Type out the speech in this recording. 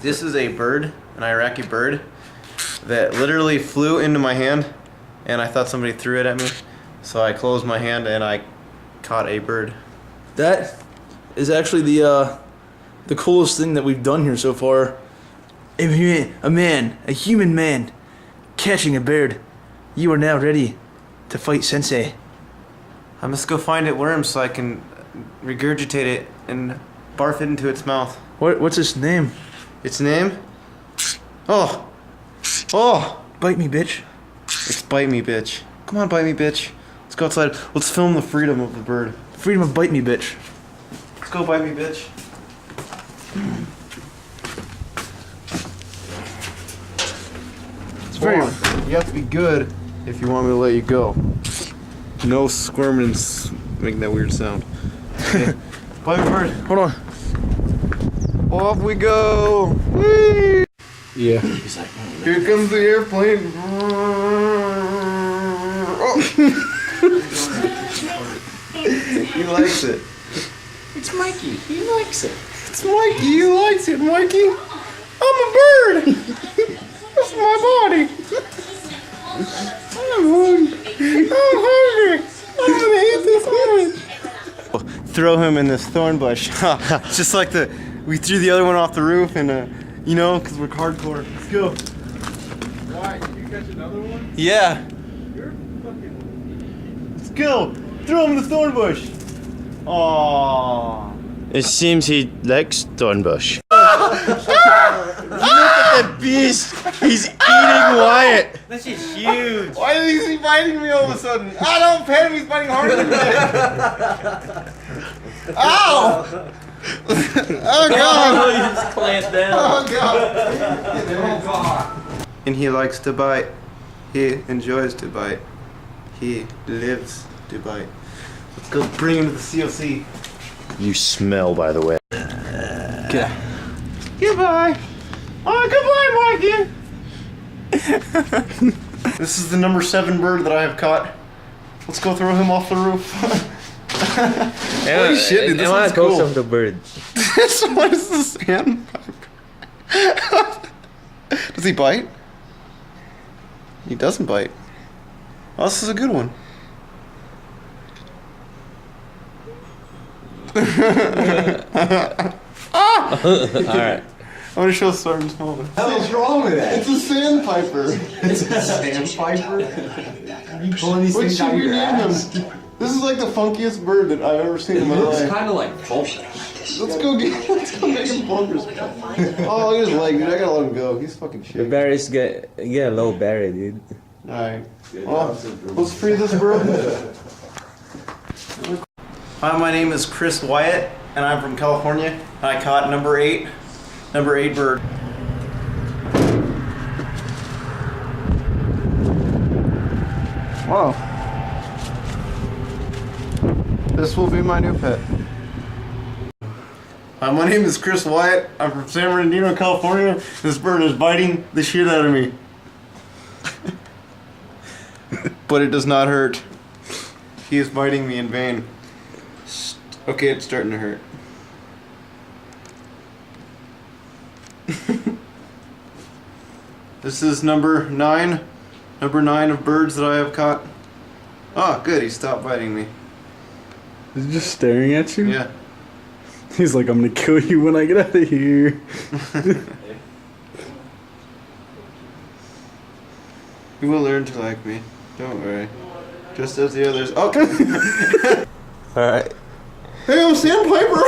This is a bird, an Iraqi bird, that literally flew into my hand, and I thought somebody threw it at me. So I closed my hand and I caught a bird. That is actually the coolest thing that we've done here so far. A human man, catching a bird. You are now ready to fight Sensei. I must go find it worm so I can regurgitate it and barf it into its mouth. What's its name? Its name? Oh! Bite me, bitch. It's Bite Me Bitch. Come on, Bite Me Bitch. Let's go outside. Let's film the freedom of the bird. Freedom of Bite Me, bitch. Let's go, Bite Me Bitch. It's very... You have to be good if you want me to let you go. No squirming and making that weird sound. Okay. Bite Me Bird. Hold on. Off we go. Whee! Yeah. Here comes the airplane. He likes it. It's Mikey. He likes it. It's Mikey. He likes it, Mikey. I'm a bird. That's my body. I'm hungry. I'm gonna eat this one. Throw him in this thorn bush. Just like we threw the other one off the roof, and you know, because we're hardcore. Let's go. Why? Did you catch another one? Yeah. You're fucking... Let's go. Throw him in the thorn bush. Aww. It seems he likes Thornbush. Look at that beast. He's eating Wyatt. This is huge. Why is he biting me all of a sudden? I don't pet him. He's biting harder than me. Ow! Oh God! You just clamped down. Oh God! And he likes to bite. He enjoys to bite. He lives to bite. Let's go bring him to the COC. You smell, by the way. Okay. Goodbye. Oh, goodbye, Mikey. This is the number 7 bird that I have caught. Let's go throw him off the roof. Holy shit, dude, this one's cool. of the bird. This one is the sandpiper. Does he bite? He doesn't bite. Oh, this is a good one. Alright. I want to show certain small. What's wrong with that? It's a sandpiper. It's a sandpiper? You pulling these What things should out of we your name ass? him? This is like the funkiest bird that I've ever seen in my It's life. kind of like Vulcan. Let's go make him bonkers. Oh, look at his leg, dude. I gotta let him go. He's fucking shit. Berries get a low berry, dude. Alright. Well, let's free this bird. Hi, my name is Chris Wyatt, and I'm from California. And I caught number 8 bird. Wow. This will be my new pet. Hi, my name is Chris Wyatt. I'm from San Bernardino, California. This bird is biting the shit out of me. But it does not hurt. He is biting me in vain. Okay, it's starting to hurt. This is number 9. Number 9 of birds that I have caught. Oh, good. He stopped biting me. Is he just staring at you? Yeah. He's like, I'm gonna kill you when I get out of here. You will learn to like me. Don't worry. Just as the others. Okay. Alright. Hey, I'm Sandpiper!